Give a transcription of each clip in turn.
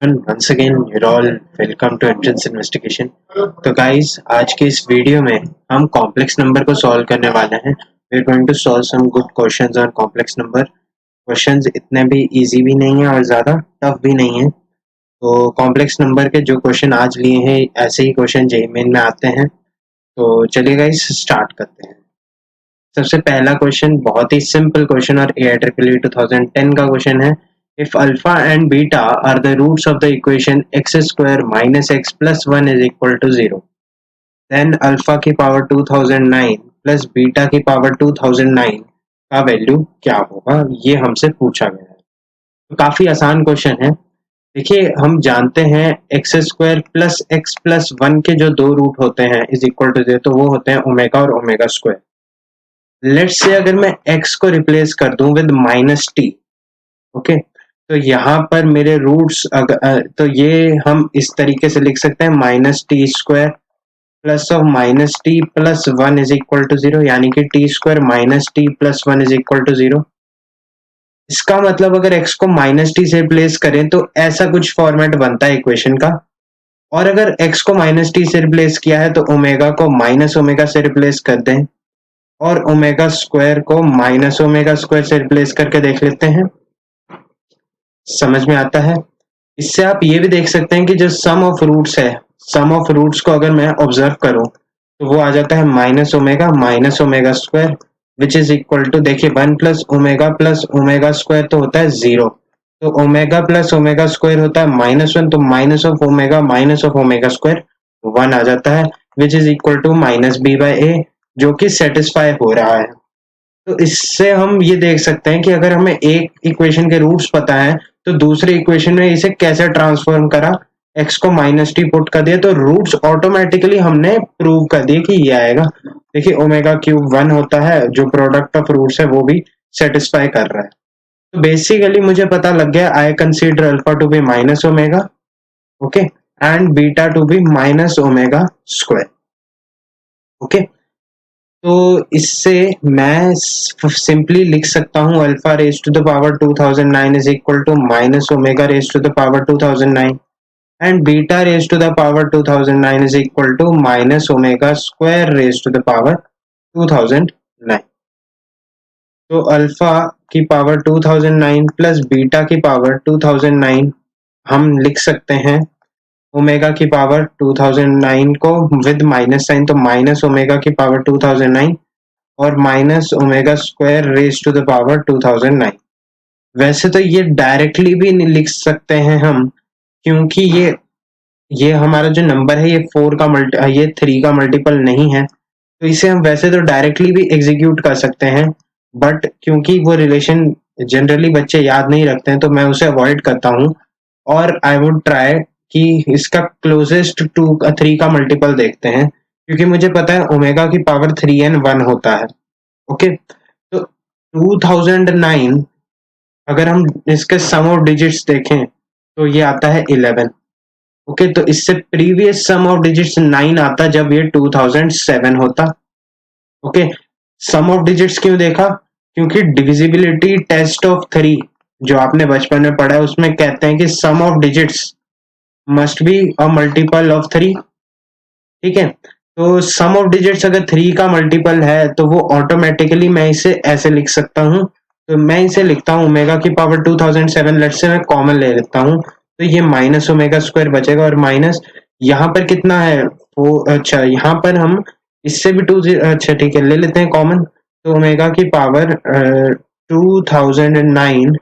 once again you're all welcome to Entrance Investigation। तो guys, आज के इस वीडियो में हम कॉम्प्लेक्स नंबर को सॉल्व करने वाले हैं। We are going to solve some good questions on complex number. Questions इतने भी इजी भी नहीं है और ज़्यादा टफ भी नहीं है। तो कॉम्प्लेक्स नंबर के जो क्वेश्चन आज लिए हैं ऐसे ही क्वेश्चन जेईई मेन में आते हैं। तो चलिए गाइस स्टार्ट करते हैं। सबसे पहला क्वेश्चन बहुत ही सिंपल क्वेश्चन और AIEEE 2010 का क्वेश्चन है। If alpha and beta are the roots of the equation x square minus x plus 1 is equal to 0, then alpha की पावर 2009 प्लस बीटा की पावर 2009 का वैल्यू क्या होगा, ये हमसे पूछा गया है। तो काफी आसान क्वेश्चन है। देखिए, हम जानते हैं x square plus x plus 1 के जो दो रूट होते हैं इज इक्वल टू 0, तो वो होते हैं ओमेगा और ओमेगा स्क्वायर। लेट्स से अगर मैं x को रिप्लेस कर दूं विद माइनस टी, ओके, तो यहाँ पर मेरे रूट्स तो ये हम इस तरीके से लिख सकते हैं minus t square plus of minus t plus 1 is equal to 0, यानी कि t square minus t plus 1 is equal to 0। इसका मतलब अगर x को माइनस टी से रिप्लेस करें तो ऐसा कुछ फॉर्मेट बनता है इक्वेशन का। और अगर x को माइनस टी से रिप्लेस किया है तो ओमेगा को माइनस ओमेगा से रिप्लेस कर दें और ओमेगा स्क्वायर को माइनस ओमेगा स्क्वायर से रिप्लेस करके देख लेते हैं। समझ में आता है। इससे आप ये भी देख सकते हैं कि जो सम ऑफ रूट्स है, सम ऑफ रूट्स को अगर मैं ऑब्जर्व करूं तो वो आ जाता है minus omega square which is equal to, देखिए 1 प्लस ओमेगा स्क्वायर तो होता है 0, तो ओमेगा प्लस ओमेगा स्क्वायर होता है -1, तो माइनस ऑफ ओमेगा स्क्वायर 1 आ जाता है which is equal to minus b by a, जो कि सेटिस्फाई हो रहा है। तो इससे हम ये देख सकते हैं कि अगर हमें एक इक्वेशन के रूट्स पता है तो दूसरे इक्वेशन में इसे कैसे ट्रांसफॉर्म करा, x को माइनस टी पुट कर दिया तो रूट्स ऑटोमेटिकली हमने प्रूव कर दिए कि ये आएगा। देखिए ओमेगा क्यूब 1 होता है, जो प्रोडक्ट ऑफ रूट्स है वो भी सेटिस्फाई कर रहा है। तो बेसिकली मुझे पता लग गया, I consider alpha to be minus omega, okay, and beta to be minus omega square, okay. तो इससे मैं सिंपली लिख सकता हूँ alpha raise to the power 2009 is equal to minus omega raise to the power 2009 and beta raise to the power 2009 is equal to minus omega square raise to the power 2009। तो alpha की power 2009 plus beta की power 2009 हम लिख सकते हैं omega की power 2009 को with minus sign, तो माइनस ओमेगा की पावर 2009 और minus omega square raise to the power 2009। वैसे तो ये डायरेक्टली भी नहीं लिख सकते हैं हम, क्योंकि ये हमारा जो नंबर है ये 3 का मल्टीपल नहीं है, तो इसे हम वैसे तो डायरेक्टली भी एग्जीक्यूट कर सकते हैं, बट क्योंकि वो रिलेशन जनरली बच्चे याद नहीं रखते हैं तो मैं उसे अवॉइड करता हूँ और आई वुड ट्राई कि इसका क्लोजेस्ट टू 3 का मल्टीपल देखते हैं, क्योंकि मुझे पता है ओमेगा की पावर 3n 1 होता है, ओके। तो 2009 अगर हम इसके सम ऑफ डिजिट्स देखें तो ये आता है 11, ओके। तो इससे प्रीवियस सम ऑफ डिजिट्स 9 आता जब ये 2007 होता, ओके। सम ऑफ डिजिट्स क्यों देखा, क्योंकि डिविजिबिलिटी टेस्ट ऑफ 3 जो आपने बचपन में पढ़ा है उसमें कहते हैं कि sum of digits must be a multiple of 3, ठीक है। तो सम ऑफ डिजिट्स अगर 3 का मल्टीपल है तो वो ऑटोमेटिकली मैं इसे ऐसे लिख सकता हूँ। तो मैं इसे लिखता हूँ ओमेगा की पावर 2007, लेट्स से मैं कॉमन ले लेता हूँ, तो ये माइनस ओमेगा स्क्वायर बचेगा और माइनस यहाँ पर कितना है वो, अच्छा यहाँ पर हम इससे भी 2, अच्छा ठीक है ले लेते हैं कॉमन, तो ओमेगा की पावर 2009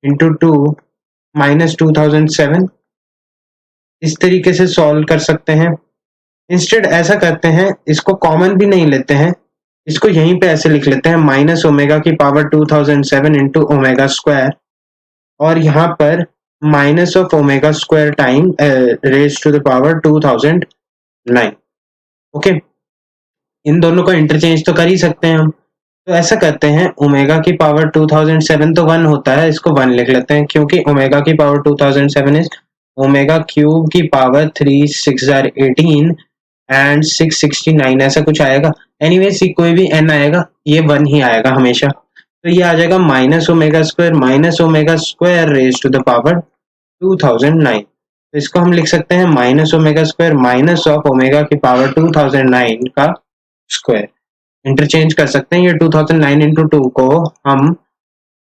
इंटू 2 माइनस 2007 इस तरीके से सॉल्व कर सकते हैं। इंस्टेड ऐसा करते हैं, इसको कॉमन भी नहीं लेते हैं, इसको यहीं पे ऐसे लिख लेते हैं माइनस ओमेगा की पावर 2007 इंटू ओमेगा स्क्वायर और यहाँ पर minus of omega square time raise to the power 2009, okay. इन दोनों को इंटरचेंज तो कर ही सकते हैं हम, तो ऐसा करते हैं ओमेगा की पावर 2007 तो 1 होता है, इसको 1 लिख लेते हैं, क्योंकि ओमेगा की पावर 2007 इज ओमेगा क्यूब की पावर 3 6 18 एंड 669 ऐसा कुछ आएगा। एनीवेज कोई भी n आएगा ये 1 ही आएगा हमेशा, तो ये आ जाएगा minus omega square raise to the power 2009। तो इसको हम लिख सकते हैं minus omega square minus of omega की पावर 2009 का स्क्वायर। इंटरचेंज कर सकते हैं, ये 2009 इंटू टू को हम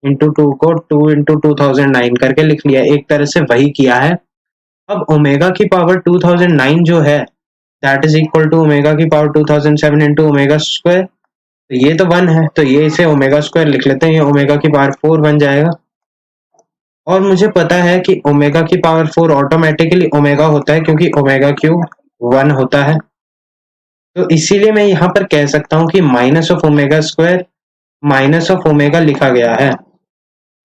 इंटू टू को 2 इंटू 2009 करके लिख लिया, एक तरह से वही किया है। अब ओमेगा की पावर 2009 जो है that is equal to omega की पावर 2007 इंटू ओमेगा स्क्वायर। तो ये तो 1 है, तो ये इसे ओमेगा स्क्वायर लिख लेते हैं, ये ओमेगा की पावर 4 बन जाएगा। और मुझे पता है कि ओमेगा की पावर 4 ऑटोमेटिकली ओमेगा होता है क्योंकि ओमेगा क्यूब 1 होता है। तो इसीलिए मैं यहाँ पर कह सकता हूँ कि minus of omega square minus of omega लिखा गया है।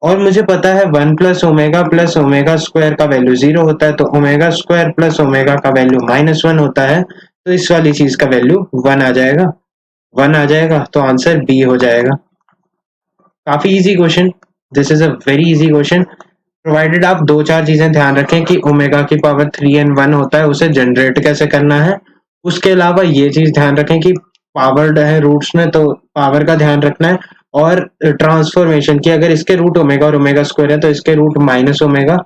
और मुझे पता है 1 प्लस ओमेगा स्क्वायर का वैल्यू 0 होता है, तो ओमेगा स्क्वायर प्लस ओमेगा का वैल्यू -1 होता है, तो इस वाली चीज का वैल्यू 1 आ जाएगा। 1 आ जाएगा तो आंसर बी हो जाएगा। काफी easy question, this is a very easy question, provided आप दो चार चीजें ध्यान रखें कि ओमेगा की पावर 3 एंड 1 होता है, उसे जनरेट कैसे करना है। उसके अलावा ये चीज ध्यान रखें कि पावर्ड है रूट्स में, तो पावर का ध्यान रखना है। और ट्रांसफॉर्मेशन की, अगर इसके रूट ओमेगा और ओमेगा स्क्वायर है तो इसके रूट माइनस ओमेगा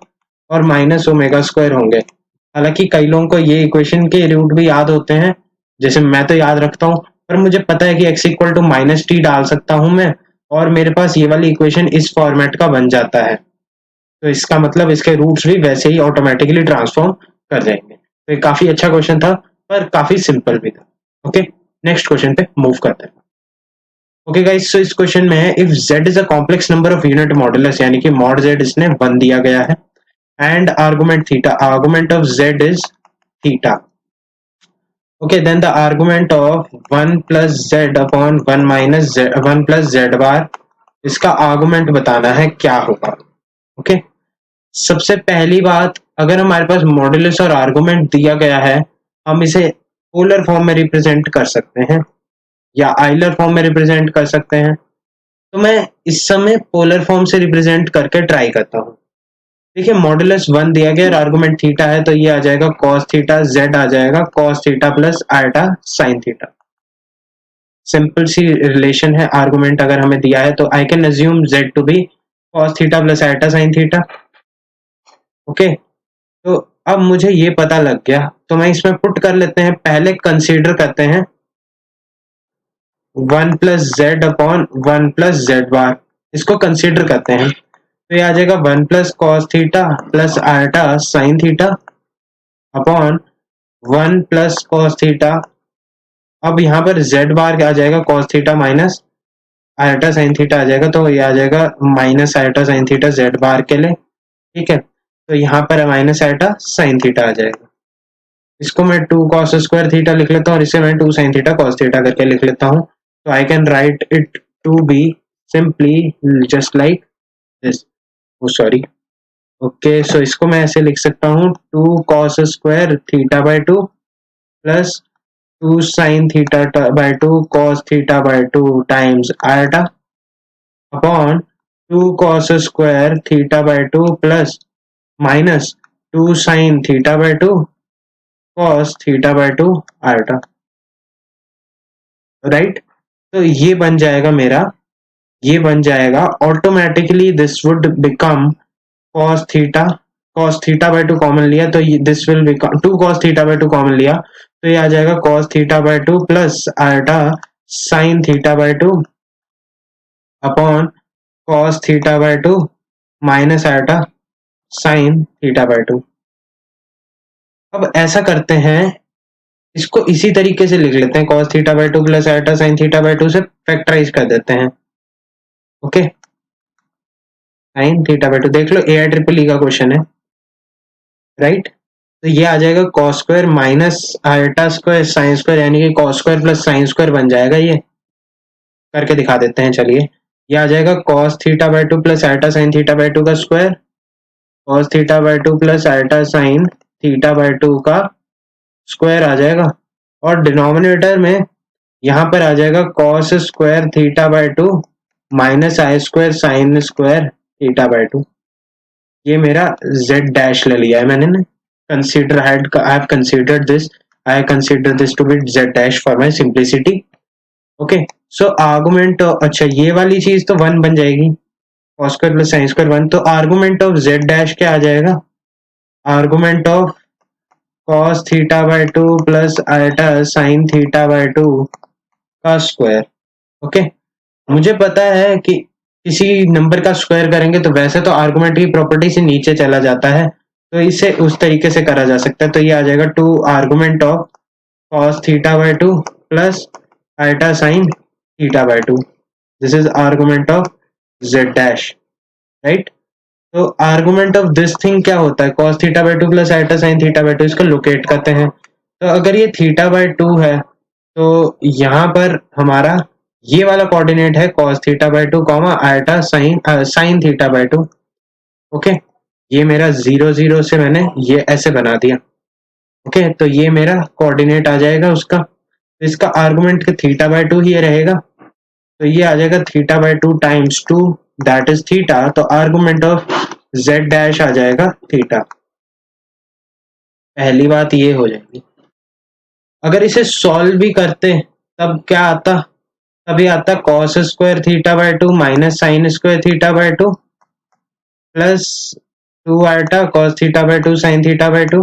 और माइनस ओमेगा स्क्वायर होंगे। हालांकि कई लोगों को ये इक्वेशन के रूट भी याद होते हैं, जैसे मैं तो याद रखता हूँ, पर मुझे पता है कि x equal to minus t डाल सकता हूँ मैं, और मेरे पास ये वाली इक्वेशन इस फॉर्मेट का बन जाता है। तो इसका मतलब इसके रूट्स भी वैसे ही ऑटोमेटिकली ट्रांसफॉर्म कर जाएंगे। तो ये काफी अच्छा क्वेश्चन था, पर काफी सिंपल भी था। ओके, नेक्स्ट क्वेश्चन पे मूव करते हैं। ओके गाइस, सो इस क्वेश्चन में है if z is a complex number of unit modulus, यानी कि मॉड z इसने 1 दिया गया है, and argument theta, argument of z is theta. Okay, then the argument of 1 plus z upon 1 minus 1 plus z bar, इसका argument बताना है क्या होगा। ओके, सबसे पहली बात, अगर हमारे पास मॉडुलस और आर्गुमेंट दिया गया है, हम इसे पोलर फॉर्म में रिप्रेजेंट कर सकते हैं या आइलर फॉर्म में रिप्रेजेंट कर सकते हैं। तो मैं इस समय पोलर फॉर्म से रिप्रेजेंट करके ट्राई करता हूँ। देखिए, मॉडुलस 1 दिया गया और आर्गुमेंट थीटा है, तो ये आ जाएगा कॉस थीटा, z आ जाएगा cos theta plus iota sine theta. Simple सी रिलेशन है, आर्गुमेंट अगर हमें दिया है तो I can assume z to be cos theta plus iota sine theta. Okay, तो अब मुझे ये पता लग गया, तो मैं इसमें पुट कर लेते हैं। पहले कंसीडर करते हैं 1 plus z upon 1 plus z bar, इसको कंसीडर करते हैं। तो ये आ जाएगा 1 plus cos theta plus iota sine theta upon 1 plus cos theta. अब यहाँ पर जेड बार आ जाएगा cos theta minus iota sine theta आ जाएगा, तो ये आ जाएगा minus iota sine theta z bar के लिए। ठीक है, तो यहाँ पर माइनस आयटा साइन थीटा आ जाएगा। इसको मैं 2 कॉस स्क्वायर थीटा लिख लेता हूँ और इसे मैं 2 साइन थीटा कॉस थीटा करके लिख लेता हूँ। तो I can write it to be simply just like this. Oh sorry, okay, so इसको मैं ऐसे लिख सकता हूँ 2 cos square theta by 2 plus 2 sine theta by 2 cos theta by 2 times iota upon 2 cos square theta by 2 plus minus 2 sine theta by 2 cos theta by 2 iota. Right, तो ये बन जाएगा मेरा, ये बन जाएगा automatically, this would become cos theta by 2 common लिया तो this will become 2 cos theta by 2 common लिया तो ये आ जाएगा cos theta by 2 plus iota sine theta by 2 upon cos theta by 2 minus iota sine theta by 2। अब ऐसा करते हैं, इसको इसी तरीके से लिख लेते हैं, cos theta by 2 plus iota sine theta by 2 से फैक्टराइज कर देते हैं। ओके, साइन थीटा बाय 2 देख लो, AIEEE का क्वेश्चन है। राइट, तो ये आ जाएगा cos square minus eta square sine square, यानी कि cos square plus sine square बन जाएगा। ये करके दिखा देते हैं, चलिए। ये आ जाएगा cos theta by 2 plus iota sine theta by 2 का square, cos theta by 2 plus iota sine theta by 2 का स्क्वायर आ जाएगा, और डिनोमिनेटर में यहाँ पर आ जाएगा cos square theta by 2 minus I square sine square theta by 2। ये मेरा z डैश ले लिया है मैंने ना, consider I have considered this, I consider this to be z dash for my simplicity। Okay, so argument, अच्छा ये वाली चीज तो 1 बन जाएगी, cos square plus sine square 1, तो आर्गुमेंट ऑफ z डैश क्या आ जाएगा, argument of cos theta by 2 plus iota sine theta by 2 का स्क्वायर। ओके, मुझे पता है कि किसी नंबर का स्क्वायर करेंगे तो वैसे तो आर्गुमेंट की प्रॉपर्टी से नीचे चला जाता है, तो इसे उस तरीके से करा जा सकता है। तो ये आ जाएगा 2 argument of cos theta by 2 plus iota sine theta by 2। This is argument of z dash, right. तो आर्गुमेंट ऑफ दिस थिंग क्या होता है, cos theta by 2 plus iota sine theta by 2, इसको लोकेट करते हैं। तो अगर ये थीटा बाय 2 है तो यहाँ पर हमारा ये वाला कोऑर्डिनेट है cos theta by 2 comma eta sine theta by 2। Okay, ये मेरा 0 0 से मैंने ये ऐसे बना दिया। ओके, तो ये मेरा कोऑर्डिनेट आ जाएगा उसका, तो इसका आर्गुमेंट थीटा बाय 2 ही रहेगा, तो ये आ जाएगा theta by 2 times 2 that is theta. तो आर्गुमेंट ऑफ z डैश आ जाएगा थीटा। पहली बात ये हो जाएगी। अगर इसे सॉल्व भी करते तब क्या आता, तभी आता cos square theta by 2 minus sign square theta by 2 plus 2 eta cos theta by 2 sine theta by 2।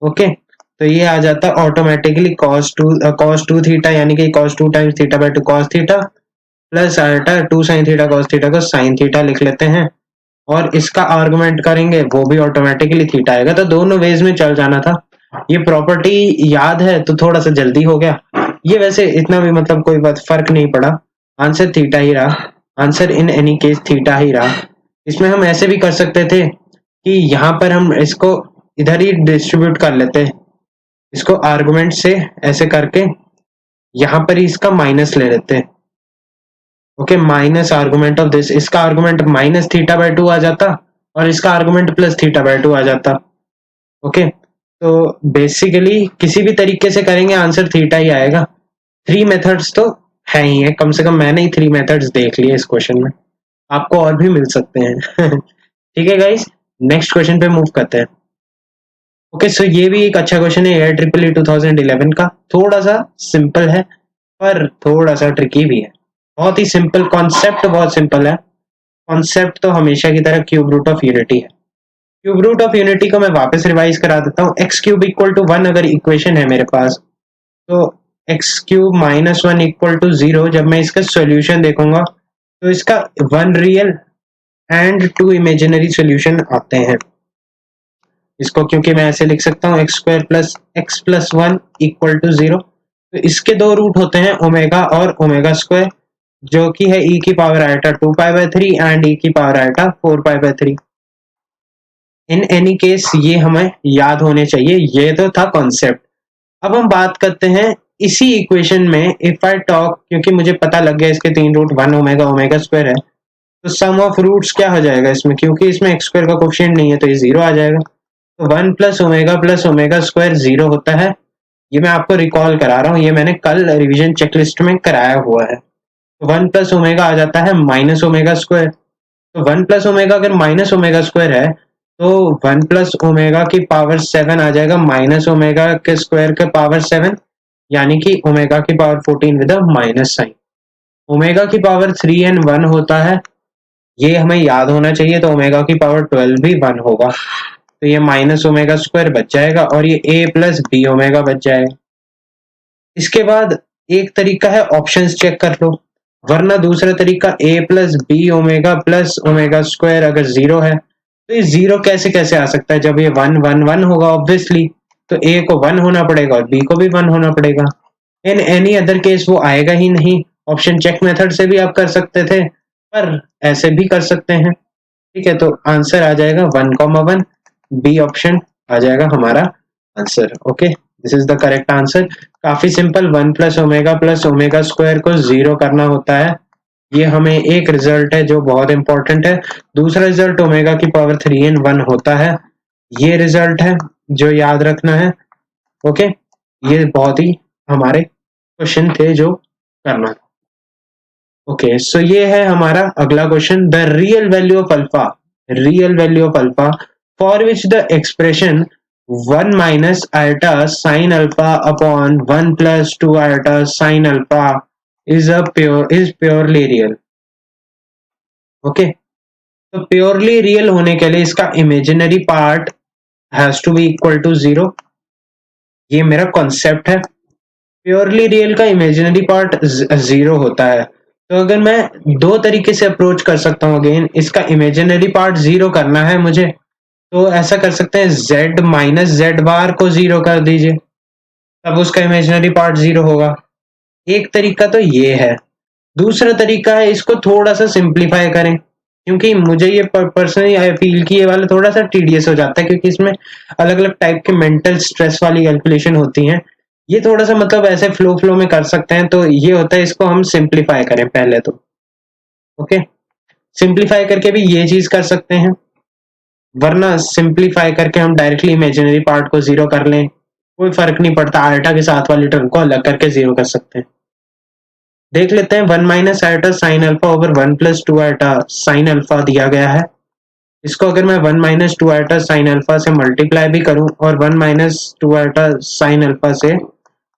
Okay, तो ये आ जाता ऑटोमेटिकली cos 2 थीटा, यानी कि cos 2 times theta by 2 cos theta plus eta 2 sine theta cos theta को sine theta लिख लेते हैं, और इसका आर्गुमेंट करेंगे वो भी ऑटोमेटिकली थीटा आएगा। तो दोनों वेज में चल जाना था। ये प्रॉपर्टी याद है तो थोड़ा सा जल्दी हो गया। ये वैसे इतना भी मतलब कोई बात फर्क नहीं पड़ा, आंसर थीटा ही रहा, answer in any case theta ही रहा। इसमें हम ऐसे भी कर सकते थे कि यहाँ पर हम इसको इधर ही डिस्ट्रीब्यूट कर लेते, इसको आर्गुमेंट से ऐसे करके यहाँ पर ही इसका माइनस ले लेते। Okay, minus argument of this, इसका आर्गुमेंट माइनस थीटा बाय 2 आ जाता और इसका आर्गुमेंट प्लस थीटा बाय 2 आ जाता। ओके, तो बेसिकली किसी भी तरीके से करेंगे आंसर थीटा ही आएगा। 3 मेथड्स तो है ही है, कम से कम मैंने ही 3 मेथड्स देख लिए इस क्वेश्चन में, आपको और भी मिल सकते हैं। ठीक है गाइस, नेक्स्ट क्वेश्चन पे मूव करते हैं। ओके, सो ये भी एक अच्छा क्वेश्चन है AIEEE 2011 का, थोड़ा सा सिंपल है पर थोड़ा सा ट्रिकी भी है। बहुत ही सिंपल कॉन्सेप्ट, बहुत सिंपल है कॉन्सेप्ट, तो हमेशा की तरह क्यूब रूट ऑफ यूनिटी है। क्यूब रूट ऑफ यूनिटी को मैं वापस रिवाइज करा देता हूँ। एक्स क्यूब इक्वल टू 1 अगर इक्वेशन है मेरे पास, तो x cube minus 1 equal to 0, जब मैं इसका सॉल्यूशन देखूंगा तो इसका 1 रियल एंड 2 इमेजिनरी सॉल्यूशन आते हैं। इसको क्योंकि मैं ऐसे लिख सकता हूँ x square plus x plus 1 equal to 0, तो इसके दो रूट होते हैं ओमेगा और ओमेगा स्क्वायर, जो कि है e की power eta 2 pi by 3 and e की power eta 4 pi by 3। In any case ये हमें याद होने चाहिए, ये तो था कॉन्सेप्ट। अब हम बात करते हैं इसी इक्वेशन में, इफ आई टॉक, क्योंकि मुझे पता लग गया इसके 3 रूट 1 ओमेगा ओमेगा स्क्वायर है, तो सम ऑफ रूट्स क्या हो जाएगा इसमें, क्योंकि इसमें एक्स स्क्वायर का कोफिशिएंट नहीं है तो ये 0 आ जाएगा। तो 1 प्लस ओमेगा स्क्वायर 0 होता है। ये मैं आपको रिकॉल करा रहा हूँ, ये मैंने कल रिवीजन चेकलिस्ट में कराया हुआ है। तो 1 प्लस ओमेगा आ जाता है माइनस ओमेगा स्क्वायर। तो 1 प्लस ओमेगा अगर माइनस ओमेगा स्क्वायर है तो 1 प्लस ओमेगा की पावर 7 आ जाएगा माइनस ओमेगा के स्क्वायर के पावर 7, यानी कि ओमेगा की power 14 with a minus sign. Omega की पावर 3 एंड 1 होता है, ये हमें याद होना चाहिए, तो ओमेगा की पावर 12 भी 1 होगा, तो ये माइनस ओमेगा स्क्वायर बच जाएगा और ये a प्लस बी ओमेगा बच जाएगा। इसके बाद एक तरीका है ऑप्शंस चेक कर लो, वरना दूसरा तरीका a plus b omega plus omega square अगर 0 है, तो ये 0 कैसे कैसे आ सकता है, जब ये 1 1 1 होगा ऑब्वियसली, तो a को 1 होना पड़ेगा और b को भी 1 होना पड़ेगा। इन एनी अदर केस वो आएगा ही नहीं। ऑप्शन चेक मेथड से भी आप कर सकते थे, पर ऐसे भी कर सकते हैं। ठीक है, तो आंसर आ जाएगा 1,1, बी ऑप्शन आ जाएगा हमारा answer. Okay, this is the correct answer. काफी सिंपल, 1 प्लस ओमेगा स्क्वायर को 0 करना होता है, ये हमें एक रिजल्ट है जो बहुत इंपॉर्टेंट है। दूसरा रिजल्ट ओमेगा की पावर 3 एंड 1 होता है, ये रिजल्ट है जो याद रखना है। ओके, ये बहुत ही हमारे क्वेश्चन थे जो करना था। ओके, सो ये है हमारा अगला question, the real value of alpha for which the expression 1 minus iota sin alpha upon 1 plus 2 iota sin alpha is purely real. Okay, तो प्योरली रियल होने के लिए इसका imaginary part has to be equal to 0। ये मेरा concept है। Purely real का imaginary part 0 होता है। तो अगर मैं दो तरीके से अप्रोच कर सकता हूँ, अगेन इसका इमेजिनरी पार्ट 0 करना है मुझे, तो ऐसा कर सकते हैं, z माइनस जेड बार को 0 कर दीजिए, तब उसका इमेजिनरी पार्ट 0 होगा। एक तरीका तो ये है। दूसरा तरीका है, इसको थोड़ा सा सिंप्लीफाई करें, क्योंकि मुझे ये पर्सनली आई फील कि ये वाला थोड़ा सा टीडियस हो जाता है, क्योंकि इसमें अलग अलग टाइप के मेंटल स्ट्रेस वाली कैलकुलेशन होती हैं। ये थोड़ा सा मतलब ऐसे फ्लो फ्लो में कर सकते हैं, तो ये होता है, इसको हम सिंप्लीफाई करें पहले तो। ओके, सिंप्लीफाई करके भी ये चीज कर सकते हैं, वरना सिंप्लीफाई करके हम डायरेक्टली इमेजिनरी पार्ट को 0 कर लें, कोई फर्क नहीं पड़ता, आल्टा के साथ वाली टर्म को अलग करके 0 कर सकते हैं। देख लेते हैं, 1 minus ultra sine alpha over 1 plus 2 आल्टा साइन अल्फा दिया गया है। इसको अगर मैं 1 माइनस 2 आल्टा साइन अल्फा से मल्टीप्लाई भी करूं और 1 माइनस 2 आल्टा साइन अल्फा से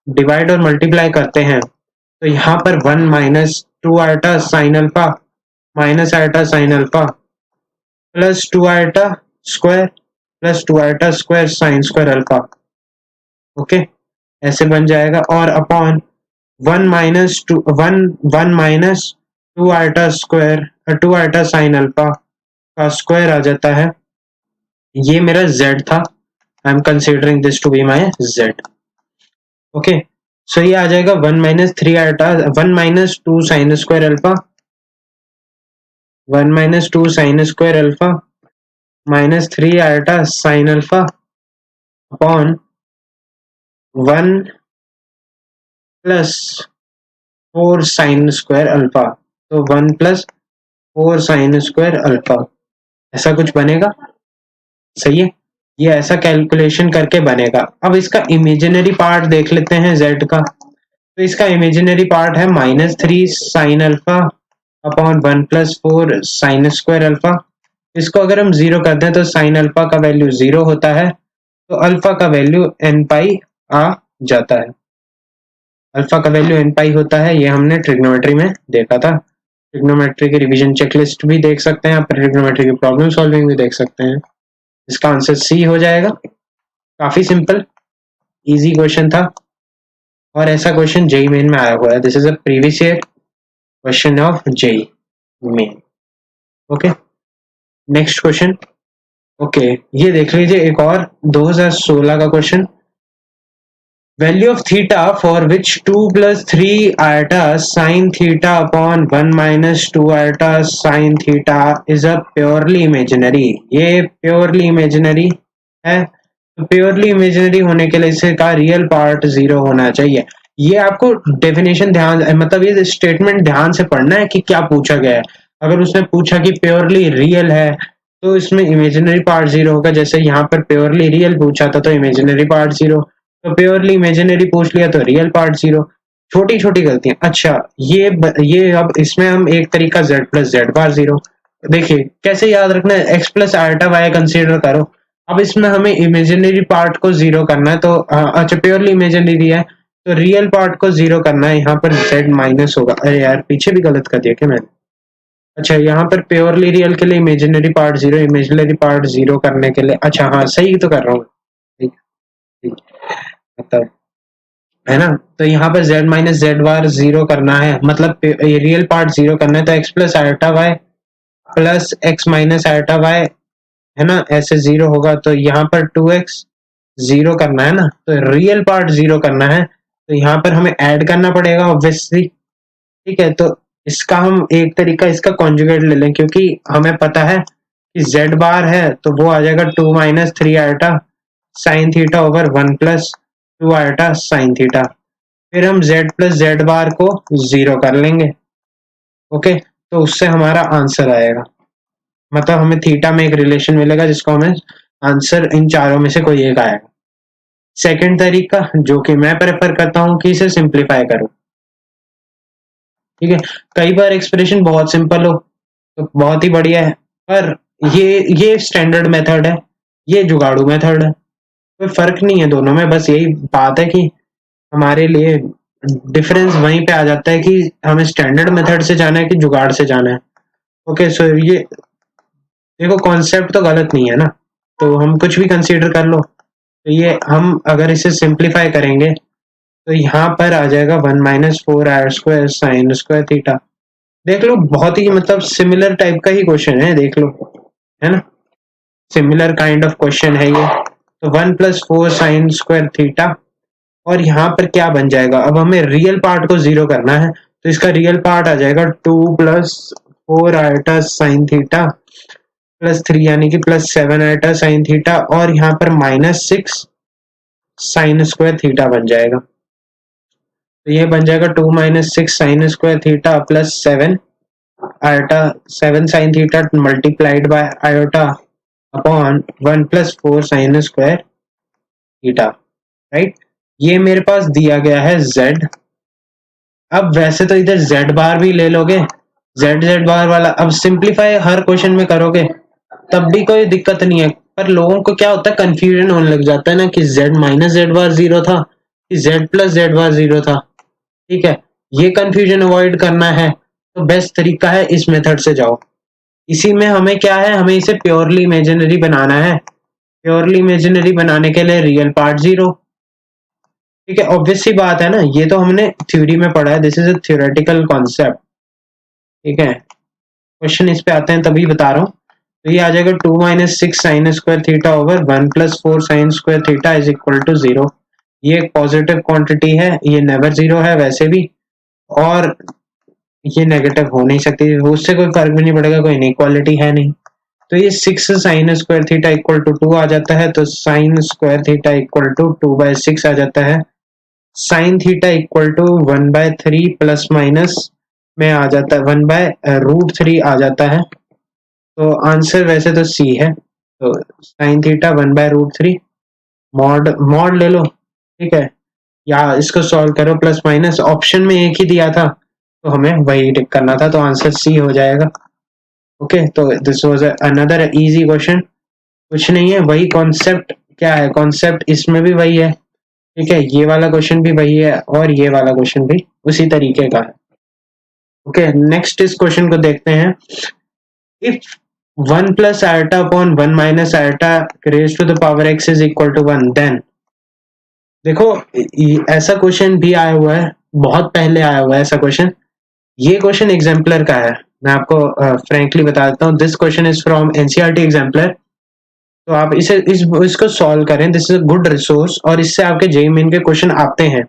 डिवाइड और मल्टीप्लाई करते हैं, तो यहाँ पर 1 माइनस 2 आल्टा sine alpha minus ultra sine alpha plus 2 आल्टा स्क्वायर प्लस 2 आल्टा square sine square alpha. Okay, ऐसे बन जाएगा, और अपॉन 1 माइनस 2 आल्टा स्क्वायर 2 आल्टा साइन अल्फा का स्क्वायर आ जाता है। ये मेरा z था, I am considering this to be my z। Okay, so ये आ जाएगा 1 माइनस 3 आल्टा 1 minus 2 sine square alpha 1 minus 2 sine square alpha minus 3 आल्टा sine alpha upon 1 plus 4 sine square alpha, तो 1 प्लस 4 साइन स्क्वायर अल्फा, ऐसा कुछ बनेगा। सही है, ये ऐसा कैलकुलेशन करके बनेगा। अब इसका इमेजिनरी पार्ट देख लेते हैं z का। तो इसका इमेजिनरी पार्ट है -3 sign alpha upon 1 plus 4 sine square alpha. इसको अगर हम 0 कर दें तो साइन अल्फा का वैल्यू 0 होता है, तो अल्फा का वैल्यू n पाई आ जाता है। अल्फा का वैल्यू n पाई होता है, ये हमने ट्रिग्नोमेट्री में देखा था। ट्रिग्नोमेट्री की रिवीजन चेकलिस्ट भी देख सकते हैं आप, ट्रिग्नोमेट्री की प्रॉब्लम सॉल्विंग भी देख सकते हैं। इसका आंसर सी हो जाएगा। काफी सिंपल इजी क्वेश्चन था, और ऐसा क्वेश्चन जेई मेन में आया हुआ है। This is a previous year question of JEE Main. Okay, next question. Okay, ये देख लीजिए एक और 2016 का question. Value of theta for which 2 plus 3 iota sine theta upon 1 minus 2 iota sine theta is a purely imaginary. ये purely imaginary है, तो purely imaginary होने के लिए इसका रियल पार्ट 0 होना चाहिए। ये आपको डेफिनेशन ध्यान, मतलब ये स्टेटमेंट ध्यान से पढ़ना है कि क्या पूछा गया है। अगर उसने पूछा कि प्योरली रियल है, तो इसमें इमेजिनरी पार्ट 0 होगा। जैसे यहाँ पर प्योरली रियल पूछा था, तो इमेजिनरी पार्ट 0, तो प्योरली इमेजिनरी पूछ लिया तो रियल पार्ट 0। छोटी छोटी गलतियां। अच्छा, ये अब इसमें हम एक तरीका z प्लस जेड बार 0। देखिए कैसे याद रखना है, x plus iota y consider करो। अब इसमें हमें इमेजिनरी पार्ट को 0 करना है, तो अच्छा प्योरली इमेजिनरी है, तो रियल पार्ट को 0 करना है। यहाँ पर z माइनस होगा। अरे यार, पीछे भी गलत कर दिया क्या मैंने। अच्छा, यहाँ पर प्योरली रियल के लिए इमेजिनरी पार्ट 0, इमेजिनरी पार्ट 0 करने के लिए, अच्छा हाँ सही तो कर रहा हूँ। ठीक ठीक, मतलब है ना। तो यहाँ पर z माइनस जेड बार 0 करना है, मतलब रियल पार्ट 0 करना है, तो x plus iota y plus x minus iota y, है ना, ऐसे 0 होगा। तो यहाँ पर 2x 0 करना है ना, तो रियल पार्ट 0 करना है, तो यहाँ पर हमें ऐड करना पड़ेगा ऑब्वियसली। ठीक है, तो इसका हम एक तरीका इसका कॉन्जुगेट ले लें, क्योंकि हमें पता है कि z बार है, तो वो आ जाएगा 2 माइनस 3 आल्टा साइन थीटा ओवर 1 प्लस 2 आल्टा साइन थीटा। फिर हम z प्लस जेड बार को 0 कर लेंगे। ओके, तो उससे हमारा आंसर आएगा, मतलब हमें थीटा में एक रिलेशन मिलेगा, जिसको हमें आंसर इन चारों में से कोई एक आएगा। सेकंड तरीका जो कि मैं प्रेफर करता हूं कि इसे सिंप्लीफाई करूं। ठीक है, कई बार एक्सप्रेशन बहुत सिंपल हो तो बहुत ही बढ़िया है, पर ये स्टैंडर्ड मेथड है, ये जुगाड़ू मेथड है। कोई फर्क नहीं है दोनों में, बस यही बात है कि हमारे लिए डिफरेंस वहीं पे आ जाता है कि हमें स्टैंडर्ड मेथड से जाना है कि जुगाड़ से जाना है। ओके, सो ये देखो कॉन्सेप्ट तो गलत नहीं है ना, तो हम कुछ भी कंसीडर कर लो। तो ये हम अगर इसे सिंप्लीफाई करेंगे तो यहाँ पर आ जाएगा 1 - 4 r² साइन स्क्वायर थीटा। देख लो बहुत ही मतलब सिमिलर टाइप का ही क्वेश्चन है, देख लो, है ना, सिमिलर काइंड ऑफ क्वेश्चन है ये। तो 1 + 4 साइन स्क्वायर थीटा, और यहाँ पर क्या बन जाएगा, अब हमें रियल पार्ट को जीरो करना है, तो इसका रियल पार्ट आ जाएगा 2 + 4 साइन थीटा +3 यानी कि +7 साइन थीटा, और यहाँ पर -6 साइन स्क्वायर थीटा बन जाएगा। तो ये बन जाएगा 2 - 6 sine square theta +7 iota 7 sine theta multiplied by iota upon 1 + 4 sine square theta, right. ये मेरे पास दिया गया है z। अब वैसे तो इधर z बार भी ले लोगे, z बार वाला अब सिंप्लीफाई हर क्वेश्चन में करोगे तब भी कोई दिक्कत नहीं है, पर लोगों को क्या होता है, कंफ्यूजन होने लग जाता है ना कि z - z बार 0 था कि z + z बार 0 था। ठीक है, ये कंफ्यूजन अवॉइड करना है तो बेस्ट तरीका है इस मेथड से जाओ। इसी में हमें क्या है, हमें इसे प्योरली इमेजिनरी बनाना है। प्योरली इमेजिनरी बनाने के लिए रियल पार्ट 0। ठीक है, ऑब्वियस सी बात है ना, ये तो हमने थ्योरी में पढ़ा है, this is a theoretical concept. ठीक है, क्वेश्चन इस पे आते हैं तभी बता रहा हूँ। तो ये आ जाएगा 2 - 6 sine square theta over 1 + 4 sine square theta is equal to 0। ये एक पॉजिटिव क्वांटिटी है, ये नेवर 0 है वैसे भी, और ये नेगेटिव हो नहीं सकती, उससे कोई फर्क भी नहीं पड़ेगा, कोई इनइक्वालिटी है नहीं। तो ये 6 sine square theta equal to 2 आ जाता है, तो sine square theta equal to 2/6 आ जाता है। Sine theta equal to 1/3 plus minus में आ जाता है, 1/√3 आ जाता है। तो आंसर वैसे तो सी है, तो साइन थीटा 1/√3 मॉड मॉड ले लो। ठीक है, या इसको सॉल्व करो प्लस माइनस, ऑप्शन में एक ही दिया था तो हमें वही टिक करना था, तो आंसर सी हो जाएगा। ओके, तो this was another easy question. कुछ नहीं है, वही कॉन्सेप्ट, क्या है कॉन्सेप्ट इसमें भी वही है। ठीक है, ये वाला क्वेश्चन भी वही है और ये वाला क्वेश्चन भी उसी तरीके का है। ओके, नेक्स्ट इस क्वेश्चन को देखते हैं। If 1 + i/1 - i raised to the power x is equal to 1, then देखो ऐसा क्वेश्चन भी आया हुआ है, बहुत पहले आया हुआ है ऐसा क्वेश्चन। ये क्वेश्चन एग्जाम्पलर का है, मैं आपको फ्रेंकली बता देता हूँ, this question is from NCERT exemplar. तो आप इसको सॉल्व करें, this is a good resource, और इससे आपके जेईई मेन के क्वेश्चन आते हैं।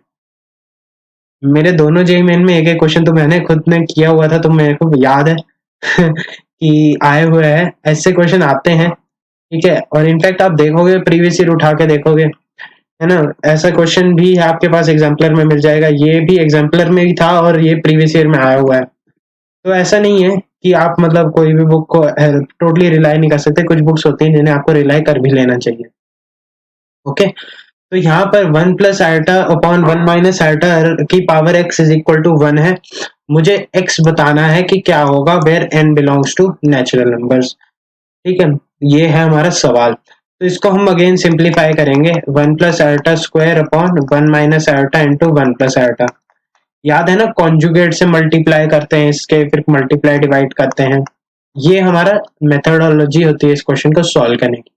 मेरे दोनों जेईई मेन में एक एक क्वेश्चन तो मैंने खुद ने किया हुआ था, तो मेरे को याद है कि आए हुए हैं, ऐसे क्वेश्चन आते हैं। ठीक है, और इनफैक्ट आप देखोगे प्रीवियस ईयर उठा के देखोगे, है ना, ऐसा क्वेश्चन भी आपके पास एग्जाम्पलर में मिल जाएगा। ये भी एग्जाम्पलर में ही था और ये प्रीवियस ईयर में आया हुआ है। तो ऐसा नहीं है कि आप मतलब कोई भी बुक को टोटली रिलाई नहीं कर सकते, कुछ बुक्स होती हैं जिन्हें आपको रिलाई कर भी लेना चाहिए। ओके, तो यहाँ पर 1 + i/1 - की power x is equal to 1 है। मुझे x बताना है कि क्या होगा where n belongs to natural numbers. ठीक है, ये है हमारा सवाल। तो इसको हम अगेन सिंप्लीफाई करेंगे, 1 + i² / 1 - i इंटू 1 + i। याद है ना, कॉन्जुगेट से मल्टीप्लाई करते हैं इसके, फिर मल्टीप्लाई डिवाइड करते हैं। ये हमारा मेथोडोलॉजी होती है इस क्वेश्चन को सॉल्व करने की।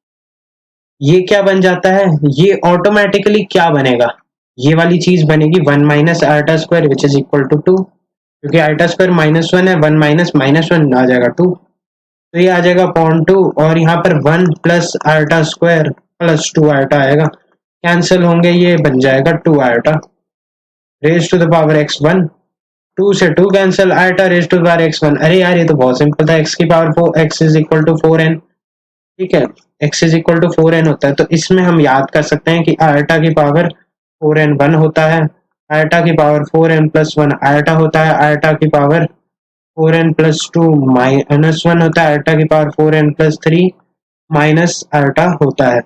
ये क्या बन जाता है, ये ऑटोमेटिकली क्या बनेगा, ये वाली चीज बनेगी 1 - i² which is equal to 2, क्योंकि i² -1 है, 1 - -1 आ जाएगा 2, तो ये आ जाएगा अपॉन 2, और यहाँ पर 1 + i² + 2 i आएगा, कैंसिल होंगे, ये बन जाएगा 2 i raise to the power x1। 2 से 2 cancel, i raise to the power x1। अरे यार ये तो बहुत सिंपल था, x की power 4, x is equal to 4n। ठीक है, x is equal to 4n होता है, तो इसमें हम याद कर सकते हैं कि आयटा की पावर 4n 1 होता है, आयटा की पावर 4n + 1 आयटा होता है, आयटा की पावर 4n + 2 -1 होता है, आयटा की पावर 4n + 3 माइनस आयटा होता है।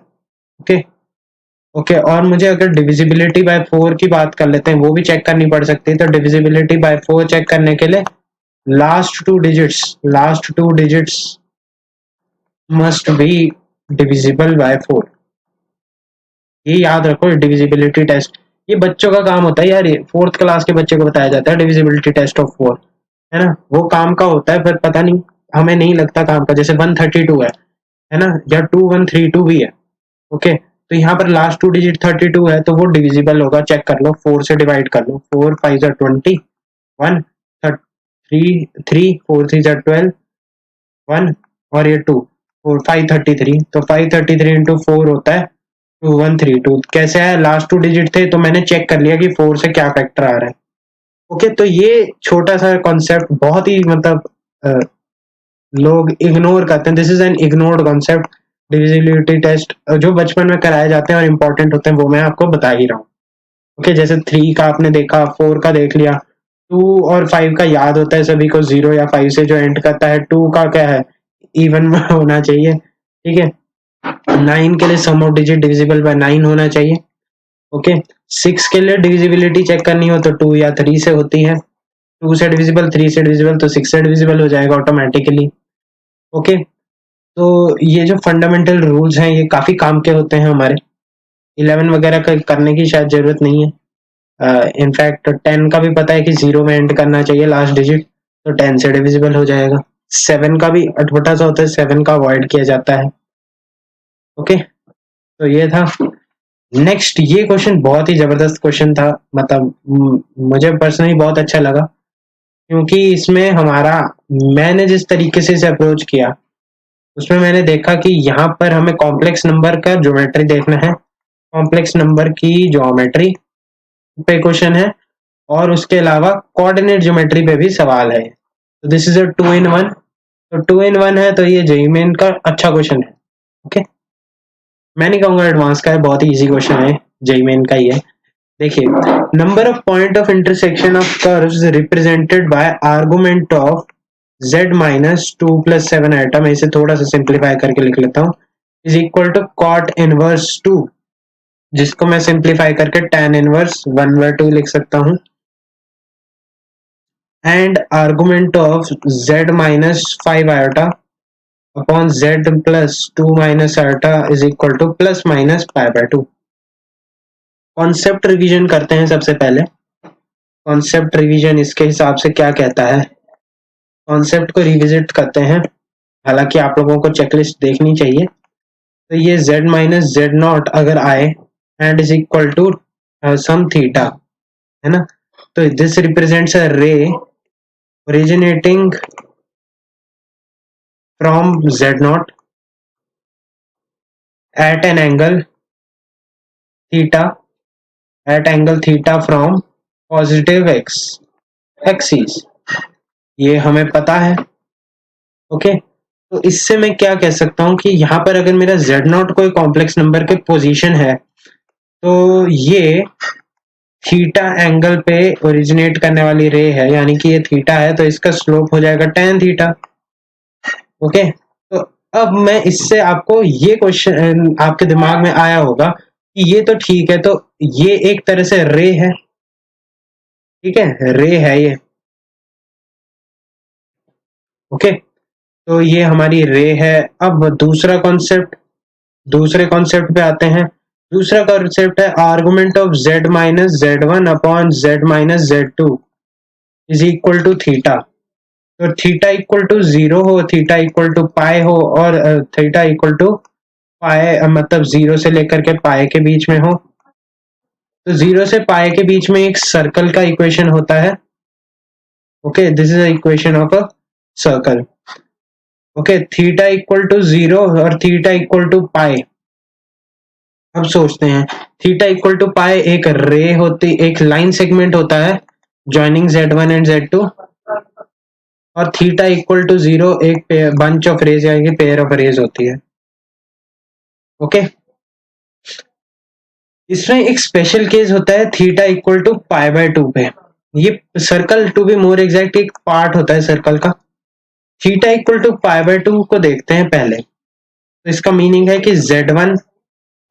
ओके ओके, और मुझे अगर डिविजिबिलिटी बाय 4 की बात कर लेते हैं, वो भी चेक करनी पड़ सकती है। तो डिविजिबिलिटी बाय 4 चेक करने के लिए last two digits must be divisible by 4। ये याद रखो, डिविजिबिलिटी टेस्ट ये बच्चों का काम होता है यार, ये 4th क्लास के बच्चे को बताया जाता है डिविजिबिलिटी टेस्ट ऑफ 4, है ना, वो काम का होता है, फिर पता नहीं हमें नहीं लगता काम का, जैसे 132 है ना, या 2132 भी है। ओके, तो यहाँ पर लास्ट 2 डिजिट 32 है, तो वो डिविजिबल होगा, चेक कर लो, 4 से डिवाइड कर लो, 4 5 जा 20, 1 3 3 4 3 जा 12, 1 और ये 2 4 533, तो 533 इंटू 4 होता है 2132। कैसे है, लास्ट 2 डिजिट थे तो मैंने चेक कर लिया कि 4 से क्या फैक्टर आ रहा है। ओके, तो ये छोटा सा कॉन्सेप्ट बहुत ही मतलब लोग इग्नोर करते हैं, this is an ignored concept. Divisibility test जो बचपन में कराए जाते हैं और इम्पोर्टेंट होते हैं वो मैं आपको बता ही रहा हूँ। ओके, जैसे 3 का आपने देखा, 4 का देख लिया, 2 और 5 का याद होता है सभी को, 0 या 5 से जो एंड करता है। 2 का क्या है, इवन होना चाहिए, ठीक है। 9 के लिए सम ऑफ डिजिट डिविजिबल बाय 9 होना चाहिए। ओके, 6 के लिए डिविजिबिलिटी चेक करनी हो तो 2 या 3 से होती है, 2 से डिविजिबल, 3 से डिविजिबल, तो 6 से डिविजिबल हो जाएगा ऑटोमेटिकली। ओके, तो ये जो फंडामेंटल रूल्स हैं ये काफी काम के होते हैं हमारे। 11 वगैरह का करने की शायद जरूरत नहीं है। इनफैक्ट 10 का भी पता है कि 0 में एंड करना चाहिए लास्ट डिजिट, तो 10 से डिविजिबल हो जाएगा। 7 का भी अटपटा सा होता है, 7 का अवॉइड किया जाता है। ओके, तो ये था। नेक्स्ट, ये क्वेश्चन बहुत ही जबरदस्त क्वेश्चन था, मतलब मुझे पर्सनली बहुत अच्छा लगा, क्योंकि इसमें हमारा, मैंने जिस तरीके से इसे अप्रोच किया उसमें मैंने देखा कि यहाँ पर हमें कॉम्प्लेक्स नंबर का ज्योमेट्री देखना है, कॉम्प्लेक्स नंबर की ज्योमेट्री पे क्वेश्चन है, और उसके अलावा कोऑर्डिनेट ज्योमेट्री पे भी सवाल है। तो दिस इज अ 2 in 1, तो 2 in 1 है, तो ये जेईई मेन का अच्छा क्वेश्चन है। ओके, मैं नहीं कहूंगा एडवांस का है, बहुत ही इजी क्वेश्चन है, जेईई मेन का ही है। देखिए, number of point of intersection of curves represented by argument of z minus 2 plus 7 iota, मैं इसे थोड़ा सा सिंप्लीफाई करके लिख लेता हूँ, is equal to cot inverse 2, जिसको मैं सिंप्लीफाई करके tan इनवर्स 1/2 लिख सकता हूँ, and argument of z minus 5 iota upon z plus 2 minus iota is equal to plus minus π/2। Concept revision करते हैं सबसे पहले। कॉन्सेप्ट रिवीजन इसके हिसाब से क्या कहता है, कॉन्सेप्ट को रिविजिट करते हैं, हालांकि आप लोगों को चेकलिस्ट देखनी चाहिए। तो ये z माइनस जेड नॉट अगर आए and is equal to some theta, है ना, तो this represents a ray originating from z not at an angle theta, at angle theta from positive axis, ये हमें पता है। ओके, तो इससे मैं क्या कह सकता हूँ कि यहाँ पर अगर मेरा z नॉट कोई कॉम्प्लेक्स नंबर के पोजीशन है, तो ये थीटा एंगल पे ओरिजिनेट करने वाली रे है, यानी कि ये थीटा है, तो इसका स्लोप हो जाएगा tan थीटा। ओके, तो अब मैं इससे आपको ये क्वेश्चन आपके दिमाग में आया होगा कि ये तो ठीक है, तो ये एक तरह से रे है, ठीक है, रे है ये। ओके, तो ये हमारी रे है। अब दूसरे कॉन्सेप्ट पे आते हैं। दूसरा कॉन्सेप्ट है argument of z minus z1 upon z minus z2 is equal to theta. तो थीटा इक्वल टू 0 हो, थीटा इक्वल टू पाई हो, और थीटा इक्वल टू पाई मतलब 0 से लेकर के पाई के बीच में हो। तो 0 से पाई के बीच में एक सर्कल का इक्वेशन होता है। Okay, this is equation of a circle. Okay, theta equal to 0 और थीटा इक्वल टू पाई। अब सोचते हैं, थीटा इक्वल टू पाई एक रे होती, एक लाइन सेगमेंट होता है ज्वाइनिंग z1 एंड z2, और थीटा इक्वल टू 0 एक बंच ऑफ रेज यानी पेयर ऑफ रेज होती है। ओके, इसमें एक स्पेशल केस होता है थीटा इक्वल टू π/2 पे। ये circle, to be more exact, एक पार्ट होता है सर्कल का। थीटा इक्वल टू π/2 को देखते हैं पहले। तो इसका मीनिंग है कि z1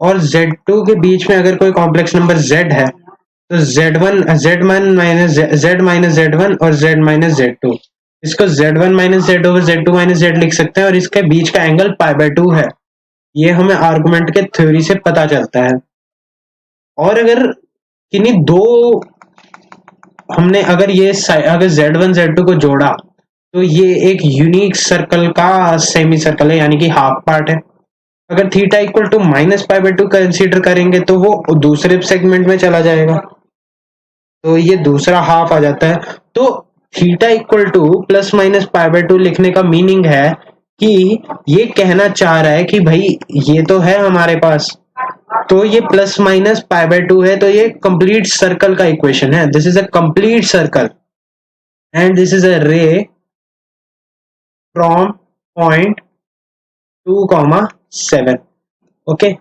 और z2 के बीच में अगर कोई कॉम्प्लेक्स नंबर z है, तो z1 माइनस z1 और z माइनस z2, इसको z1 minus z over z2 minus z लिख सकते हैं, और इसके बीच का एंगल π/2 है। ये हमें आर्गुमेंट के थ्योरी से पता चलता है। और अगर किन्हीं दो, हमने अगर ये अगर z1 z2 को जोड़ा, तो ये एक यूनिक सर्कल का सेमी सर्कल है, यानी कि हाफ पार्ट है। अगर थीटा इक्वल टू -π/2 कंसीडर करेंगे तो वो दूसरे सेगमेंट में चला जाएगा, तो ये दूसरा हाफ आ जाता है। तो थीटा इक्वल टू +-π/2 लिखने का मीनिंग है कि ये कहना चाह रहा है कि भाई ये तो है हमारे पास, तो ये +-π/2 है, तो ये कंप्लीट सर्कल का इक्वेशन है। This is a complete circle and this is अ रे फ्रॉम पॉइंट 2,7। ओके,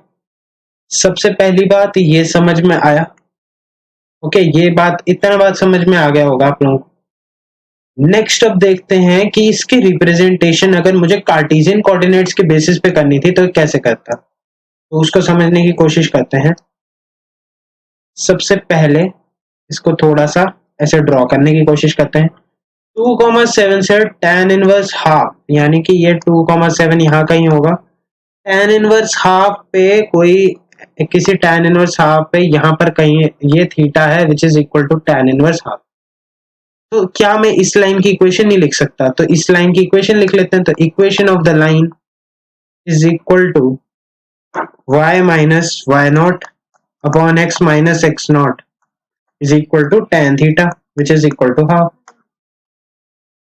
सबसे पहली बात ये समझ में आया। ओके, ये बात, इतना बात समझ में आ गया होगा आप लोगों को। नेक्स्ट अब देखते हैं कि इसकी रिप्रेजेंटेशन अगर मुझे कार्टेशियन कोऑर्डिनेट्स के बेसिस पे करनी थी तो कैसे करता, तो उसको समझने की कोशिश करते हैं। सबसे पहले इसको थोड़ा सा ऐसे ड्रॉ करने की कोशिश करते हैं। 2,7 से tan इनवर्स हाफ, यानी कि ये 2,7 यहाँ कहीं होगा। tan इनवर्स हाफ पे कोई किसी tan इनवर्स हाफ पे यहाँ पर कहीं ये थीटा है which is equal to tan inverse half. तो क्या मैं इस लाइन की इक्वेशन नहीं लिख सकता? तो इस लाइन की इक्वेशन लिख लेते हैं। तो equation of the line is equal to y minus y not upon x minus x not is equal to tan theta which is equal to half.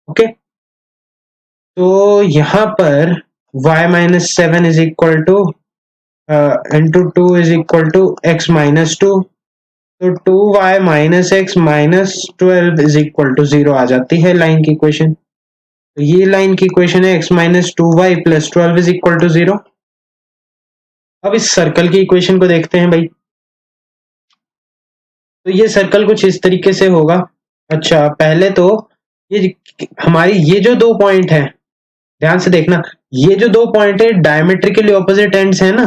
Okay, तो यहाँ पर y minus 7 is equal to into 2 is equal to x minus 2, तो 2y minus x minus 12 is equal to 0 आ जाती है line की equation. तो ये लाइन की इक्वेशन है x minus 2y plus 12 is equal to 0। अब इस सर्कल की इक्वेशन को देखते हैं भाई। तो ये सर्कल कुछ इस तरीके से होगा। अच्छा, पहले तो ये हमारी ये जो दो पॉइंट है, ध्यान से देखना, ये जो दो पॉइंट है डायमेट्रिकली ऑपोजिट एंड्स है ना,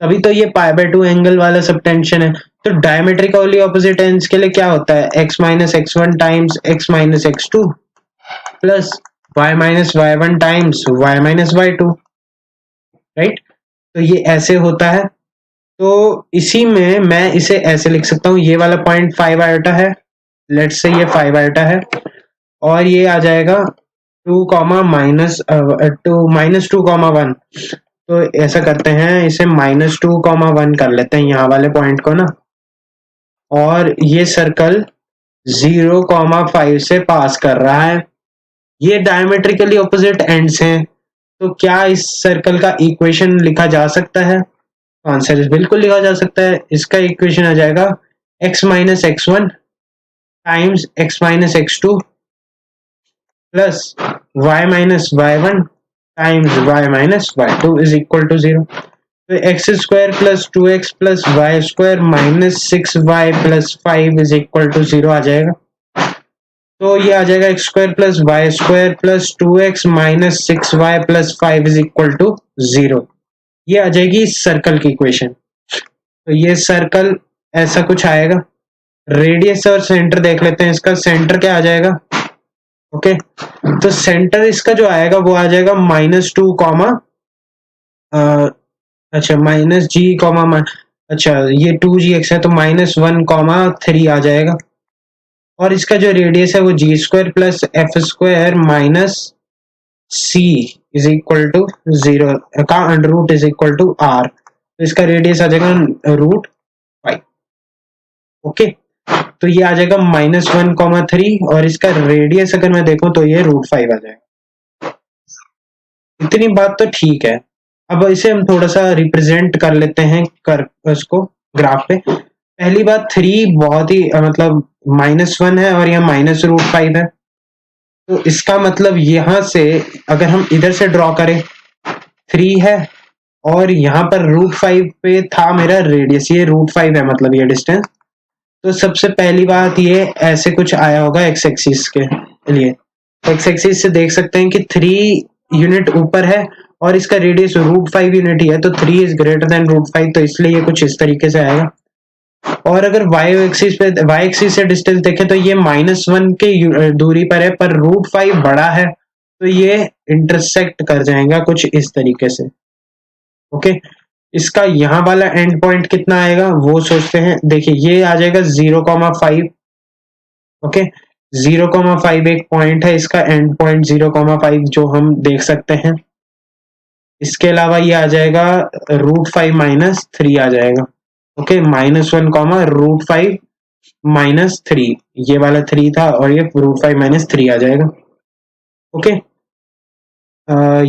तभी तो ये π/2 एंगल वाला सबटेंशन है। तो डायमेट्रिकली ऑपोजिट एंड्स के लिए क्या होता है, x minus x1 times x minus x2 plus y minus y1 times y minus y2, right. तो ये ऐसे होता है। तो इसी में मैं इसे ऐसे लिख सकता हूँ, ये वाला पॉइंट 5 आयोटा है, लेट्स से ये 5 आयोटा है, और ये आ जाएगा 2, -2, 1। तो ऐसा करते हैं, इसे -2, 1 कर लेते हैं यहाँ वाले पॉइंट को ना, और ये सर्कल 0,5 से पास कर रहा है। ये डायमेट्रिकली ऑपोजिट एंड्स हैं, तो क्या इस सर्कल का इक्वेशन लिखा जा सकता है? आंसर इज बिल्कुल लिखा जा सकता है। इसका इक्वेशन आ जाएगा x minus x1 times x minus x2 plus y minus y1 times y minus y2 is equal to 0। तो x square plus 2x plus y square minus 6y plus 5 is equal to 0 आ जाएगा। तो ये आ जाएगा x square plus y square plus 2x minus 6y plus 5 is equal to 0। ये आ जाएगी इस सर्कल की इक्वेशन। तो ये सर्कल ऐसा कुछ आएगा। रेडियस और सेंटर देख लेते हैं, इसका सेंटर क्या आ जाएगा। ओके, तो सेंटर इसका जो आएगा वो आ जाएगा -2, अच्छा -g, अच्छा ये 2gx है तो -1, 3 आ जाएगा। और इसका जो रेडियस है वो g square plus f square minus c is equal to 0 का under root is equal to r। तो इसका रेडियस आ जाएगा √5। ओके, तो ये आ जाएगा -1, 3, और इसका रेडियस अगर मैं देखूं तो ये √5 आ जाएगा। इतनी बात तो ठीक है। अब इसे हम थोड़ा सा रिप्रेजेंट कर लेते हैं, कर उसको ग्राफ पे। पहली बात 3 बहुत ही मतलब -1 है और यहाँ -√5 है, तो इसका मतलब यहाँ से अगर हम इधर से ड्रॉ करें 3 है और यहाँ पर √5 पे था मेरा रेडियस, ये √5 है मतलब ये डिस्टेंस। तो सबसे पहली बात ये ऐसे कुछ आया होगा एक्स एक्सिस के लिए। एक्स एक्सिस से देख सकते हैं कि 3 यूनिट ऊपर है और इसका रेडियस √5 यूनिट ही है, तो 3 इज ग्रेटर देन √5, तो इसलिए ये कुछ इस तरीके से आएगा। और अगर y एक्सिस से डिस्टेंस देखें तो ये -1 के दूरी पर है, पर √5 बड़ा है, तो ये इंटरसेक्ट कर जाएगा कुछ इस तरीके से। ओके, इसका यहाँ वाला एंड पॉइंट कितना आएगा वो सोचते हैं। देखिए ये आ जाएगा 0,5। ओके, 0,5 एक पॉइंट है, इसका एंड पॉइंट 0,5 जो हम देख सकते हैं। इसके अलावा ये आ जाएगा √5 - 3 आ जाएगा। ओके, -1, √5 - 3, ये वाला 3 था और ये √5 - 3 आ जाएगा। ओके,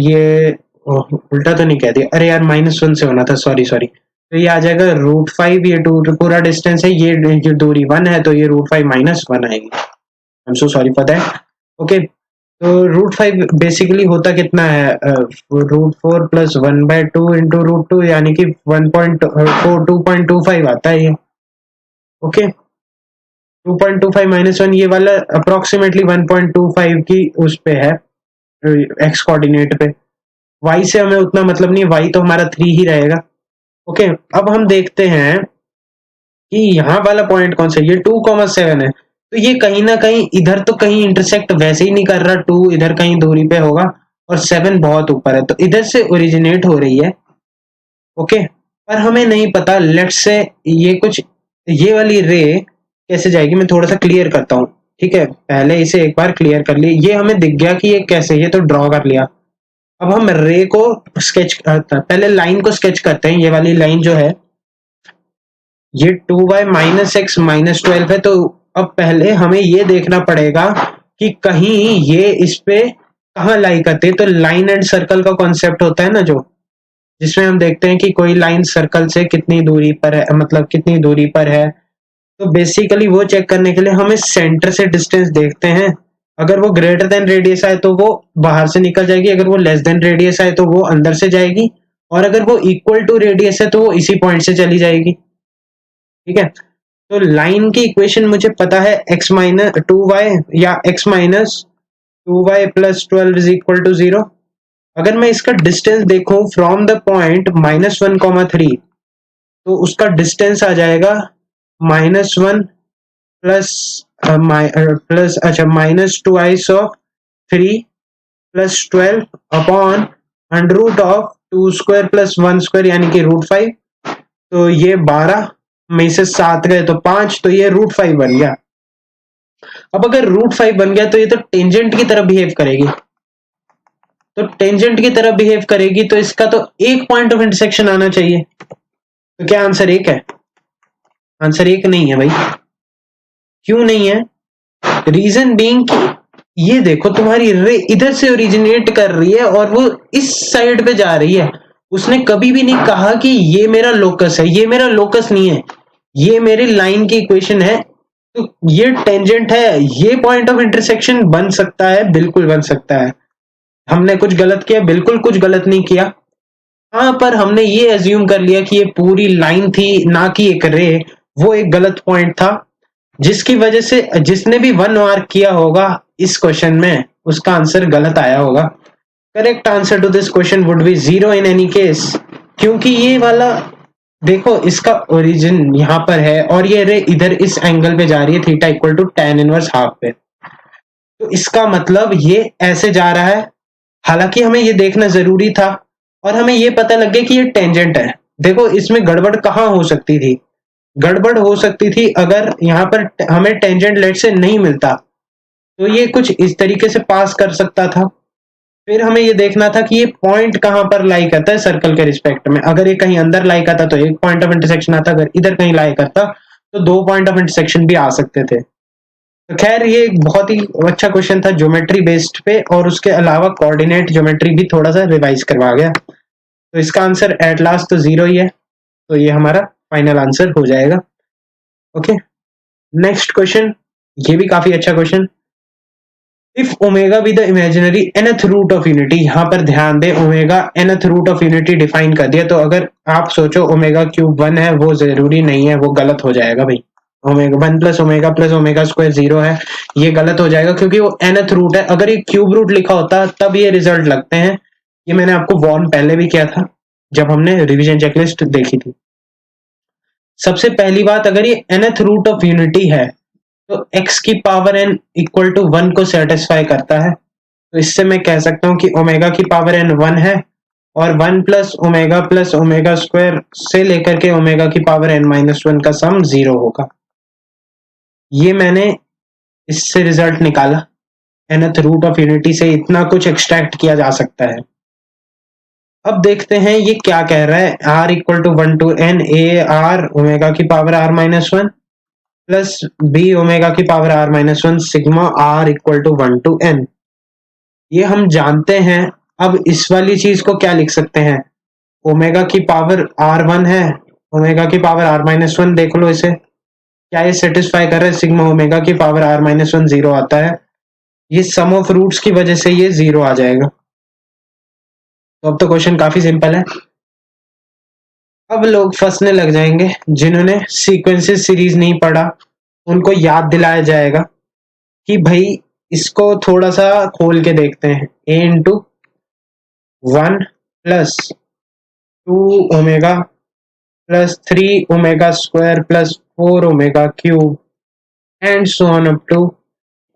ये उल्टा तो नहीं कह दिया, अरे यार -1 से होना था, सॉरी सॉरी। तो ये आ जाएगा √5, ये पूरा डिस्टेंस है, ये दूरी 1 है, तो ये √5 - 1 आएगी। I am so sorry for that. Okay, तो √5 बेसिकली होता कितना है, √4 + 1/2 इंटू √2, यानी कि 2.25 आता है ये। ओके, 2.25 - 1, ये वाला अप्रोक्सीमेटली 1.25 की उस पे है, एक्स कोऑर्डिनेट पे। वाई से हमें उतना मतलब नहीं है, वाई तो हमारा 3 ही रहेगा। ओके, अब हम देखते हैं कि यहाँ वाला पॉइंट कौन सा है, ये 2,7 है, तो ये कहीं ना कहीं इधर तो कहीं इंटरसेक्ट वैसे ही नहीं कर रहा, 2 इधर कहीं दूरी पे होगा और 7 बहुत ऊपर है, तो इधर से ओरिजिनेट हो रही है। ओके, पर हमें नहीं पता, लेट्स से ये वाली रे कैसे जाएगी, मैं थोड़ा सा क्लियर करता हूँ। ठीक है, पहले इसे एक बार क्लियर कर लिए, ये हमें दिख गया कि ये कैसे, ये तो ड्रॉ कर लिया। अब हम रे को स्केच पहले लाइन को स्केच करते हैं। ये वाली लाइन जो है, ये 2y -x -12 है, तो अब पहले हमें ये देखना पड़ेगा कि कहीं ये इस पे कहाँ लाई करते हैं। तो लाइन एंड सर्कल का कॉन्सेप्ट होता है ना, जो जिसमें हम देखते हैं कि कोई लाइन सर्कल से कितनी दूरी पर है, मतलब कितनी दूरी पर है। तो बेसिकली वो चेक करने के लिए हमें सेंटर से डिस्टेंस देखते हैं। अगर वो ग्रेटर देन रेडियस आए तो वो बाहर से निकल जाएगी, अगर वो लेस देन रेडियस आए तो वो अंदर से जाएगी, और अगर वो इक्वल टू रेडियस है तो वो इसी पॉइंट से चली जाएगी। ठीक है, तो लाइन की इक्वेशन मुझे पता है, x-2y या x-2y + 12 = 0। अगर मैं इसका डिस्टेंस देखूं फ्रॉम द पॉइंट -1, 3, तो उसका डिस्टेंस आ जाएगा -1 प्लस अच्छा -2i/3 + 12 अपॉन √2² + 1², यानी कि √5। तो ये 12 में से 7 गए तो 5, तो ये √5 बन गया। अब अगर √5 बन गया तो ये तो टेंजेंट की तरह बिहेव करेगी, तो टेंजेंट की तरह बिहेव करेगी, तो इसका तो एक पॉइंट ऑफ इंटरसेक्शन आना चाहिए। तो क्या आंसर 1 है? आंसर 1 नहीं है भाई। क्यों नहीं है? रीजन बीइंग कि ये देखो, तुम्हारी रे इधर से ओरिजिनेट कर रही है और वो इस साइड पे जा रही है। उसने कभी भी नहीं कहा कि ये मेरा लोकस है, ये मेरा लोकस नहीं है, ये मेरी लाइन की इक्वेशन है। तो ये टेंजेंट है, ये पॉइंट ऑफ इंटरसेक्शन बन सकता है, बिल्कुल बन सकता है। हमने कुछ गलत किया? बिल्कुल कुछ गलत नहीं किया। हाँ, पर हमने ये एज्यूम कर लिया कि ये पूरी लाइन थी, ना कि एक रे। वो एक गलत पॉइंट था, जिसकी वजह से जिसने भी 1 मार्क किया होगा इस क्वेश्चन में, उसका आंसर गलत आया होगा। Correct answer to this question would be 0 in any case, क्योंकि ये वाला देखो, इसका ओरिजिन यहाँ पर है और ये रे इधर इस एंगल पे जा रही है, थीटा = tan इनवर्स हाफ पे। तो इसका मतलब ये ऐसे जा रहा है। हालांकि हमें ये देखना जरूरी था और हमें ये पता लग गया कि ये टेंजेंट है। देखो, इसमें गड़बड़ कहाँ हो सकती थी? गड़बड़ हो सकती थी अगर यहाँ पर हमें टेंजेंट लेट से नहीं मिलता, तो ये कुछ इस तरीके से पास कर सकता था। फिर हमें ये देखना था कि ये पॉइंट कहाँ पर लाई करता है सर्कल के रिस्पेक्ट में। अगर ये कहीं अंदर लाई करता तो एक पॉइंट ऑफ इंटरसेक्शन आता, अगर इधर कहीं लाई करता तो 2 पॉइंट ऑफ इंटरसेक्शन भी आ सकते थे। तो खैर, ये एक बहुत ही अच्छा क्वेश्चन था ज्योमेट्री बेस्ड पे, और उसके अलावा कोऑर्डिनेट ज्योमेट्री भी थोड़ा सा रिवाइज करवा गया। तो इसका आंसर एट लास्ट तो 0 ही है, तो ये हमारा फाइनल आंसर हो जाएगा। ओके, नेक्स्ट क्वेश्चन, ये भी काफी अच्छा question. If omega be the imaginary nth root of unity, यहाँ पर ध्यान दे, omega nth root of unity define कर दिया। तो अगर आप सोचो ओमेगा क्यूब 1 है, वो जरूरी नहीं है, वो गलत हो जाएगा भाई। ओमेगा 1 + ओमेगा² 0 है, ये गलत हो जाएगा क्योंकि वो nth रूट है। अगर ये क्यूब रूट लिखा होता तब ये रिजल्ट लगते हैं। ये मैंने आपको वार्न पहले भी किया था जब हमने रिवीजन चेकलिस्ट देखी थी। सबसे पहली बात, अगर ये nth रूट ऑफ यूनिटी है तो x की पावर n = 1 को सेटिस्फाई करता है। तो इससे मैं कह सकता हूं कि ओमेगा की पावर n 1 है, और 1 + ओमेगा² से लेकर के ओमेगा की पावर n - 1 का सम 0 होगा। ये मैंने इससे रिजल्ट निकाला, nth रूट ऑफ यूनिटी से इतना कुछ एक्सट्रैक्ट किया जा सकता है। अब देखते हैं ये क्या कह रहा है, r equal to 1 to n a r omega की power r minus 1 plus b omega की power r minus 1 sigma r equal to 1 to n। ये हम जानते हैं। अब इस वाली चीज को क्या लिख सकते हैं, ओमेगा की पावर r1 है, ओमेगा की पावर r माइनस 1, देख लो इसे, क्या ये सेटिस्फाई कर रहा है, सिग्मा ओमेगा की पावर r माइनस 1 जीरो आता है, ये सम ऑफ रूट्स की वजह से ये जीरो आ जाएगा। तो अब तो क्वेश्चन काफी सिंपल है। अब लोग फंसने लग जाएंगे, जिन्होंने सीक्वेंसेस सीरीज नहीं पढ़ा उनको याद दिलाया जाएगा कि भाई इसको थोड़ा सा खोल के देखते हैं, a into 1 plus 2 omega plus 3 omega square plus 4 omega cube and so on up to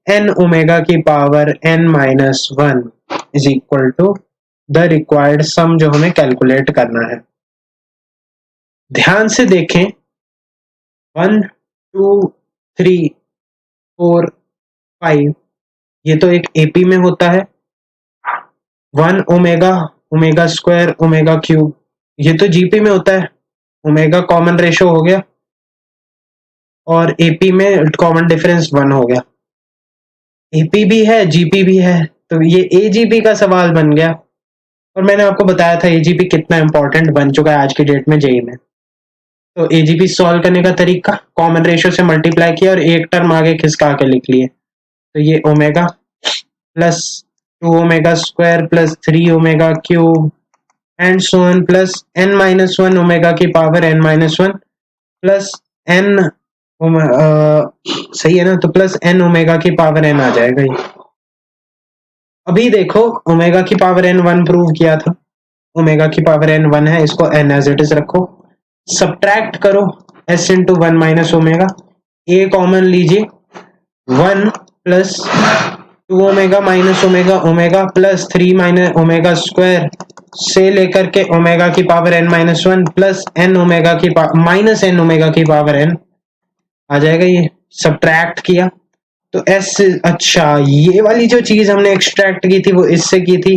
n omega की power n minus 1 is equal to the required sum जो हमें कैलकुलेट करना है। ध्यान से देखें, 1 2 3 4 5 ये तो एक एपी में होता है, 1 omega omega square omega cube ये तो जीपी में होता है, ओमेगा कॉमन रेशो हो गया और एपी में कॉमन डिफरेंस 1 हो गया। एपी भी है जीपी भी है, तो ये एजीपी का सवाल बन गया। और मैंने आपको बताया था एजीपी कितना इंपॉर्टेंट बन चुका है आज की डेट में जेई में। तो एजीपी सॉल्व करने का तरीका, कॉमन रेशो से मल्टीप्लाई किया और एक टर्म आगे खिसका के लिख लिए, तो ये omega plus 2 omega square plus 3 omega cube and so on plus n minus 1 omega की power n minus 1 plus n सही है ना, तो प्लस n ओमेगा की पावर n आ जाएगा ये। अभी देखो ओमेगा की पावर n 1 प्रूव किया था, ओमेगा की पावर n 1 है, इसको n एज इट इज रखो, सब्ट्रैक्ट करो s into 1 minus omega, a common लीजिए, 1 plus 2 omega minus omega omega plus 3 minus omega square से लेकर के ओमेगा की power n minus 1 plus n omega की माइनस n ओमेगा की पावर n आ जाएगा। ये सब्ट्रैक्ट किया तो s, अच्छा ये वाली जो चीज हमने एक्सट्रैक्ट की थी वो इससे की थी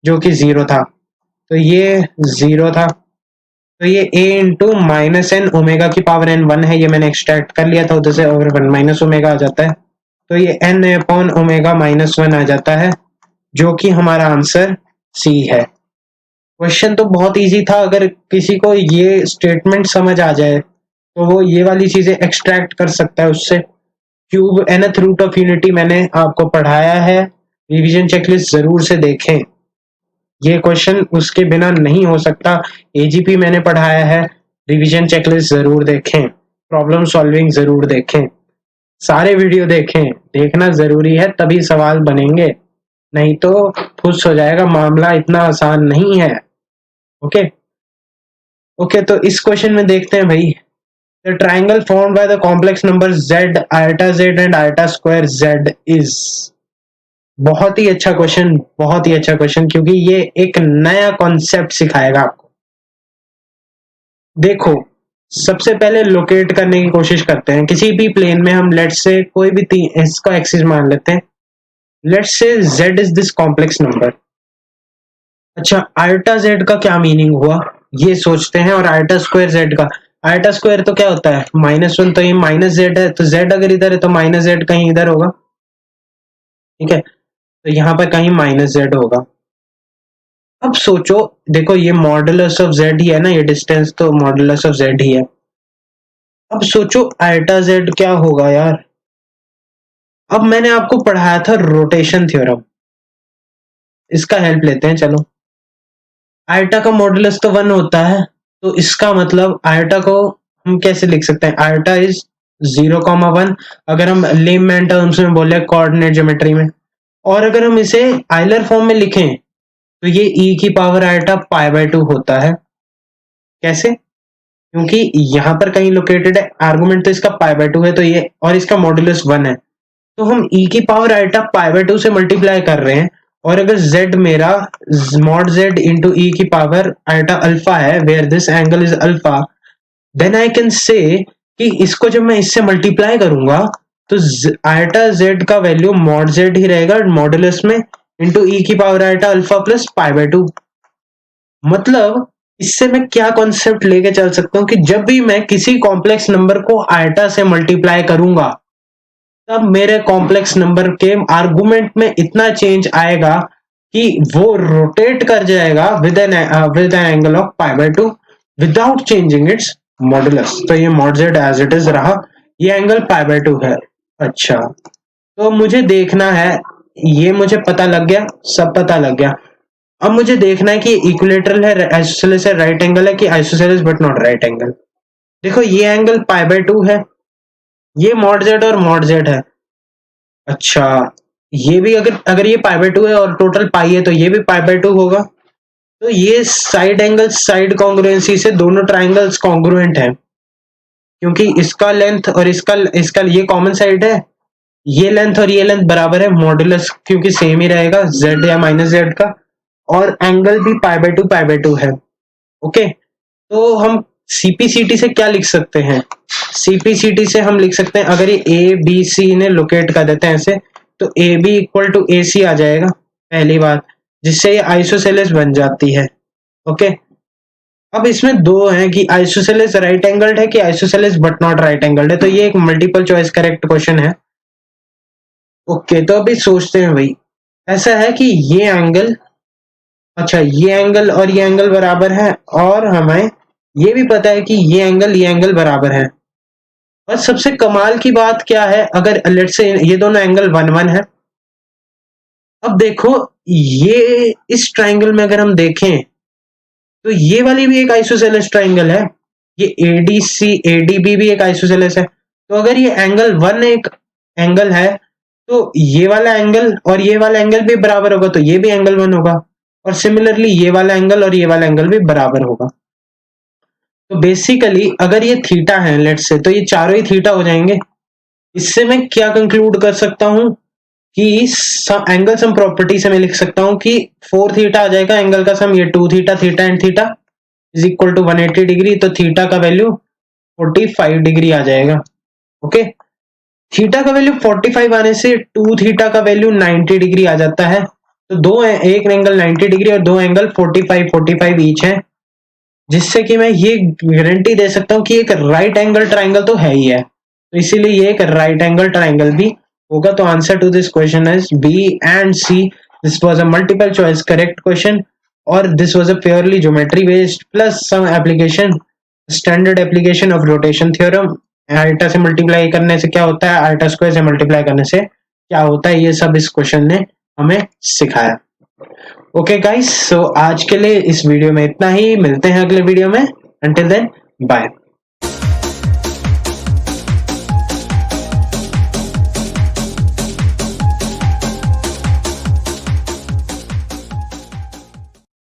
जो कि जीरो था, तो ये जीरो था, तो ये a into minus n omega की पावर n 1 है, ये मैंने एक्सट्रैक्ट कर लिया था उधर से, और 1 माइनस ओमेगा आ जाता है, तो ये n अपॉन ओमेगा माइनस 1 आ जाता है, जो कि हमारा आंसर सी है। क्वेश्चन तो बहुत इजी था, अगर किसी को ये स्टेटमेंट समझ आ जाए तो वो ये वाली चीजें एक्सट्रैक्ट कर सकता है उससे। Cube nth root of unity मैंने आपको पढ़ाया है, रिवीजन चेकलिस्ट जरूर से देखें, ये क्वेश्चन उसके बिना नहीं हो सकता। एजीपी मैंने पढ़ाया है, रिवीजन चेकलिस्ट जरूर देखें, प्रॉब्लम सॉल्विंग जरूर देखें, सारे वीडियो देखें, देखना जरूरी है तभी सवाल बनेंगे, नहीं तो फुस हो जाएगा मामला, इतना आसान नहीं है। ओके, तो इस क्वेश्चन में देखते हैं भाई, the triangle formed by the complex number z eta z and eta square z is. बहुत ही अच्छा क्वेश्चन, बहुत ही अच्छा क्वेश्चन, क्योंकि ये एक नया कॉन्सेप्ट सिखाएगा आपको। देखो सबसे पहले लोकेट करने की कोशिश करते हैं, किसी भी प्लेन में हम लेट्स से कोई भी इसका एक्सिस मान लेते हैं, let's say z is this complex number. अच्छा आयटा z का क्या मीनिंग हुआ ये सोचते हैं, और आयटा स्क्वायर z का, आयटा स्क्वायर तो क्या होता है -1, तो ये माइनस जेड है, तो z अगर इधर है तो माइनस जेड कहीं इधर होगा, ठीक है, तो यहाँ पर कहीं माइनस जेड होगा। अब सोचो, देखो ये मॉडुलस ऑफ z ही है ना, ये डिस्टेंस तो मॉडुलस ऑफ z ही है। अब सोचो आयटा z क्या होगा यार। अब मैंने आपको पढ़ाया था रोटेशन थ्योरम, इसका हेल्प लेते हैं चलो। आयटा का मॉडुलस तो 1 होता है, तो इसका मतलब आयटा को हम कैसे लिख सकते हैं, आयटा इज 0,1 अगर हम लेमैन टर्म्स में बोले कोऑर्डिनेट ज्योमेट्री में, और अगर हम इसे आइलर फॉर्म में लिखें तो ये e की पावर आयटा π/2 होता है। कैसे, क्योंकि यहाँ पर कहीं लोकेटेड है, आर्गुमेंट तो इसका π/2 है, तो ये और इसका मॉडुलस 1 है, तो हम e की पावर आयटा π/2 से मल्टीप्लाई कर रहे हैं, और अगर z मेरा mod z इंटू e की पावर आयटा अल्फा है, where this angle is alpha, then I can say कि इसको जब मैं इससे मल्टीप्लाई करूंगा तो आयटा जेड का वैल्यू मॉड जेड ही रहेगा मॉडुलस में इंटू ई की power iota alpha plus pi by 2। मतलब इससे मैं क्या कॉन्सेप्ट लेके चल सकता हूं कि जब भी मैं किसी कॉम्प्लेक्स नंबर को आयटा से मल्टीप्लाई करूंगा तब मेरे कॉम्प्लेक्स नंबर के आर्गुमेंट में इतना चेंज आएगा कि वो रोटेट कर जाएगा with an angle of pi by 2 without changing its modulus. तो ये mod z as it is रहा, ये एंगल पाई बाय 2 है। अच्छा, तो मुझे देखना है, ये मुझे पता लग गया, सब पता लग गया। अब मुझे देखना है कि इक्विलेटरल है, आइसोसेलेस है, राइट एंगल है कि isosceles but not right angle. देखो ये एंगल पाई बाय 2 है, ये मॉड जेड और मॉड जेड है। अच्छा, ये भी अगर ये पाई बाय 2 है और टोटल पाई है तो ये भी पाई बाय 2 होगा। तो ये साइड एंगल साइड कॉन्ग्रुएंसी से दोनों ट्राइंगल्स कॉन्ग्रुएंट है, क्योंकि इसका लेंथ और इसका ये कॉमन साइड है, ये लेंथ और ये लेंथ बराबर है, मॉडुलस क्योंकि सेम ही रहेगा z या माइनस जेड का, और एंगल भी पाई बाय 2 है। ओके, तो हम सीपीसीटी से क्या लिख सकते हैं? सीपीसीटी से हम लिख सकते हैं, अगर ये ए बी सी ने लोकेट कर देते हैं ऐसे, तो ए बी इक्वल टू ए सी आ जाएगा पहली बात, जिससे ये आइसोसेलेस बन जाती है। ओके, अब इसमें दो हैं कि आइसोसेलेस राइट एंगल्ड है कि isosceles but not right angled है, तो ये एक मल्टीपल चॉइस करेक्ट क्वेश्चन है। ओके, तो अभी सोचते हैं भाई, ऐसा है कि ये एंगल, अच्छा ये एंगल और ये एंगल बराबर है, और हमें ये भी पता है कि ये एंगल बराबर है। और सबसे कमाल की बात क्या है, अगर लेट से ये दोनों एंगल 1 1 है। अब देखो ये इस ट्राइंगल में अगर हम देखें तो ये वाली भी एक आइसोसेलेस ट्राइंगल है, ये एडीसी एडीबी भी एक आइसोसेलेस है। तो अगर ये एंगल 1 एक एंगल है तो ये वाला एंगल और ये वाला एंगल भी बराबर होगा, तो ये भी एंगल 1 होगा, और सिमिलरली ये वाला एंगल और ये वाला एंगल भी बराबर होगा। तो बेसिकली अगर ये थीटा है लेट्स से, तो ये चारों ही थीटा हो जाएंगे। इससे मैं क्या कंक्लूड कर सकता हूं कि एंगल सम प्रॉपर्टी से मैं लिख सकता हूं कि 4 थीटा आ जाएगा एंगल का सम, ये 2 theta theta and theta is equal to 180 degree, तो थीटा का वैल्यू 45 डिग्री आ जाएगा। ओके, थीटा का वैल्यू 45 आने से 2 थीटा का वैल्यू 90 डिग्री आ जाता है। तो दो एक एंगल 90 डिग्री और दो एंगल 45 ईच है, जिससे कि मैं ये गारंटी दे सकता हूं कि एक राइट एंगल ट्राइंगल तो है ही है, तो इसीलिए ये एक राइट एंगल ट्राइंगल भी होगा। तो answer to this question is B and C. This was a multiple choice correct question, और this was a purely geometry based plus some application, standard application of rotation theorem. Iota से multiply करने से क्या होता है, eta square से multiply करने से क्या होता है, ये सब इस क्वेश्चन ने हमें सिखाया। ओके गाइस, सो आज के लिए इस वीडियो में इतना ही, मिलते हैं अगले वीडियो में। Until then bye.